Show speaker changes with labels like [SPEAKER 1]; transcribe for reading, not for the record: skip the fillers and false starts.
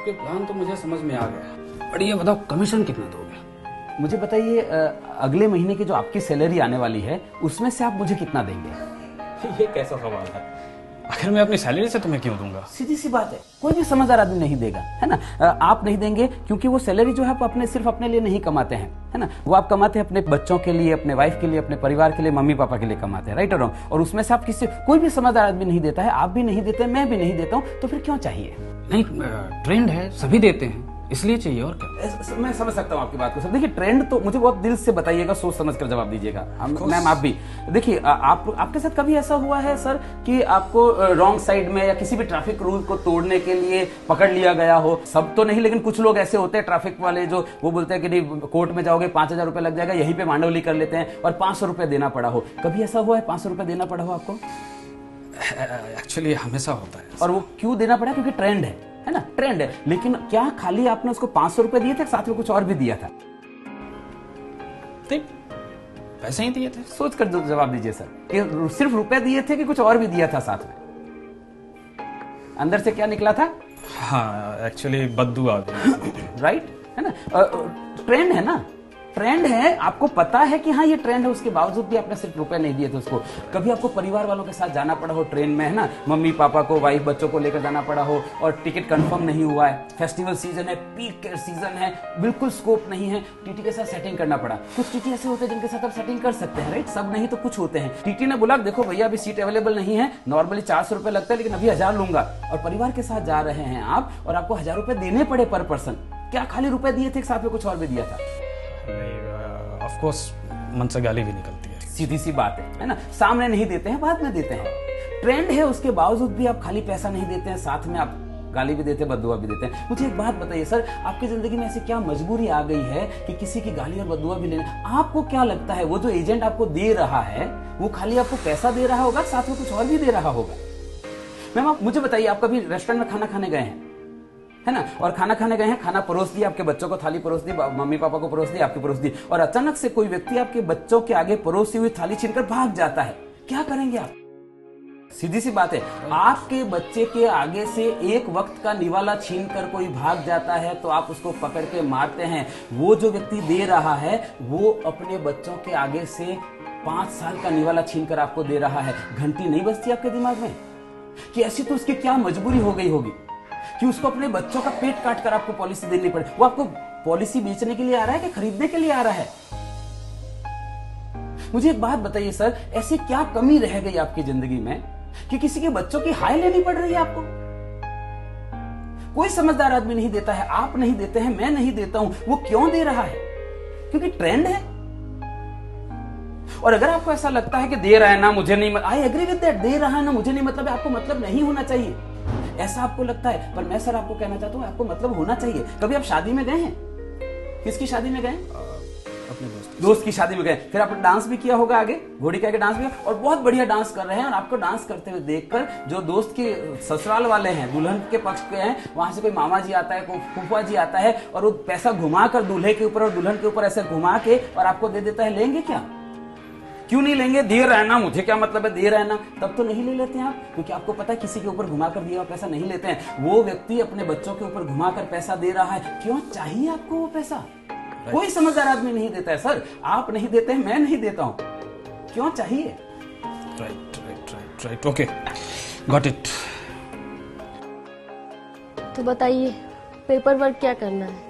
[SPEAKER 1] आपके प्लान तो मुझे समझ में आ गया, पर ये बताओ कमीशन कितना दोगे?
[SPEAKER 2] मुझे बताइए, अगले महीने की जो आपकी सैलरी आने वाली है उसमें से आप मुझे कितना देंगे?
[SPEAKER 1] ये कैसा सवाल है? आखिर मैं अपनी सैलरी से तुम्हें क्यों दूंगा?
[SPEAKER 2] सीधी सी बात है, कोई भी समझदार आदमी नहीं देगा, है ना। आप नहीं देंगे क्योंकि वो सैलरी जो है आप अपने सिर्फ अपने लिए नहीं कमाते हैं, है ना। वो आप कमाते हैं अपने बच्चों के लिए, अपने वाइफ के लिए, अपने परिवार के लिए, मम्मी पापा के लिए कमाते हैं, राइट और रॉन्ग। और उसमें से आप किसी कोई भी समझदार आदमी नहीं देता है, आप भी नहीं देते, मैं भी नहीं देता हूँ, तो फिर क्यों चाहिए?
[SPEAKER 1] नहीं, ट्रेंड है, सभी देते हैं, इसलिए चाहिए, और क्या।
[SPEAKER 2] मैं समझ सकता हूँ आपकी बात को सर। देखिए, ट्रेंड तो मुझे बहुत दिल से बताइएगा, सोच समझ कर जवाब दीजिएगा। मैम आप भी देखिए, आपके साथ कभी ऐसा हुआ है सर कि आपको रॉन्ग साइड में या किसी भी ट्रैफिक रूल को तोड़ने के लिए पकड़ लिया गया हो? सब तो नहीं, लेकिन कुछ लोग ऐसे होते हैं ट्रैफिक वाले जो वो बोलते हैं कि नहीं कोर्ट में जाओगे 5,000 रुपए लग जाएगा, यहीं पे मांडवली कर लेते हैं और 500 रुपए देना पड़ा हो। कभी ऐसा हुआ है 500 रुपए देना पड़ा हो आपको?
[SPEAKER 1] एक्चुअली हमेशा होता है।
[SPEAKER 2] और वो क्यों देना पड़ा? क्योंकि ट्रेंड है ना, ट्रेंड है। लेकिन क्या खाली आपने उसको 500 रुपए दिए थे, साथ में कुछ और भी दिया था?
[SPEAKER 1] पैसे ही दिए थे।
[SPEAKER 2] सोच कर जवाब दीजिए सर, कि सिर्फ रुपए दिए थे कि कुछ और भी दिया था साथ में? अंदर से क्या निकला था?
[SPEAKER 1] हाँ, एक्चुअली बद्दू आ गई।
[SPEAKER 2] राइट, है ना। ट्रेंड है ना, ट्रेंड है, आपको पता है कि हाँ ये ट्रेंड है, उसके बावजूद भी आपने सिर्फ रुपए नहीं दिए थे उसको। कभी आपको परिवार वालों के साथ जाना पड़ा हो ट्रेन में, है ना, मम्मी पापा को, वाइफ बच्चों को लेकर जाना पड़ा हो और टिकट कंफर्म नहीं हुआ है, फेस्टिवल सीजन है, पीक सीजन है, बिल्कुल स्कोप नहीं है, टीटी के साथ सेटिंग करना पड़ा। कुछ टीटी ऐसे होते हैं जिनके साथ आप सेटिंग कर सकते हैं, राइट, सब नहीं तो कुछ होते हैं। टीटी ने बोला देखो भैया अभी सीट अवेलेबल नहीं है, नॉर्मली 400 रुपए लगता है लेकिन अभी 1000 लूंगा, और परिवार के साथ जा रहे हैं आप और आपको 1000 रुपए देने पड़े पर पर्सन। क्या खाली रुपए दिए थे, साथ में कुछ और भी दिया था?
[SPEAKER 1] ऑफ कोर्स मन से गाली भी निकलती है।
[SPEAKER 2] सीधी सी बात है ना। सामने नहीं देते हैं, बाद में देते हैं। ट्रेंड है, उसके बावजूद भी आप खाली पैसा नहीं देते हैं, साथ में आप गाली भी देते हैं, बद्दुआ भी देते हैं। मुझे एक बात बताइए सर, आपकी जिंदगी में ऐसी क्या मजबूरी आ गई है कि किसी की गाली और बद्दुआ भी लेने? आपको क्या लगता है वो जो एजेंट आपको दे रहा है वो खाली आपको पैसा दे रहा होगा, साथ में कुछ और भी दे रहा होगा? मैम आप मुझे बताइए, आप कभी रेस्टोरेंट में खाना खाने गए हैं, है ना, और खाना खाने गए हैं, खाना परोस दिया, आपके बच्चों को थाली परोस दी, मम्मी पापा को परोस दी, आपकी परोस दी, और अचानक से कोई व्यक्ति आपके बच्चों के आगे परोसी हुई थाली छीनकर भाग जाता है, क्या करेंगे आप? सीधी सी बात है, आपके बच्चे के आगे से एक वक्त का निवाला छीनकर कोई भाग जाता है तो आप उसको पकड़ के मारते हैं। वो जो व्यक्ति दे रहा है वो अपने बच्चों के आगे से 5 साल का निवाला छीनकर आपको दे रहा है। घंटी नहीं बजती आपके दिमाग में कि ऐसी तो उसकी क्या मजबूरी हो गई होगी कि उसको अपने बच्चों का पेट काट कर आपको पॉलिसी देनी पड़े? वो आपको पॉलिसी बेचने के लिए आ रहा है कि खरीदने के लिए आ रहा है? मुझे एक बात बताइए सर, ऐसी क्या कमी रह गई आपकी जिंदगी में कि किसी के बच्चों की हाय लेनी पड़ रही है आपको? कोई समझदार आदमी नहीं देता है, आप नहीं देते हैं, मैं नहीं देता हूं। वो क्यों दे रहा है? क्योंकि ट्रेंड है। और अगर आपको ऐसा लगता है कि दे रहा है ना मुझे नहीं, आई एग्री विद दैट, दे रहा है ना मुझे नहीं मतलब है, आपको मतलब नहीं होना चाहिए, ऐसा आपको लगता है। पर मैं सर आपको कहना चाहता हूं आपको मतलब होना चाहिए। कभी आप शादी में गए हैं? किसकी शादी में गए?
[SPEAKER 1] अपने
[SPEAKER 2] दोस्त की शादी में गए, फिर आपने डांस भी किया होगा, आगे घोड़ी के आगे डांस भी किया, और बहुत बढ़िया डांस कर रहे हैं, और आपको डांस करते हुए देखकर जो दोस्त के ससुराल वाले हैं, दुल्हन के पक्ष के हैं, वहां से कोई मामा जी आता है, कोई फूफा जी आता है, और वो पैसा घुमाकर दूल्हे के ऊपर और दुल्हन के ऊपर ऐसे घुमा के और आपको दे देता है, लेंगे क्या? क्यों नहीं लेंगे? दे रहा है ना, मुझे क्या मतलब है, दे रहा है ना, तब तो नहीं ले लेते हैं आप, क्योंकि आपको पता है किसी के ऊपर घुमाकर दिया हुआ पैसा नहीं लेते हैं। वो व्यक्ति अपने बच्चों के ऊपर घुमाकर पैसा दे रहा है, क्यों चाहिए आपको वो पैसा? कोई समझदार आदमी नहीं देता है सर, आप नहीं देते हैं, मैं नहीं देता हूं, क्यों चाहिए?
[SPEAKER 1] Right, okay, got it.
[SPEAKER 3] तो बताइए पेपर वर्क क्या करना है?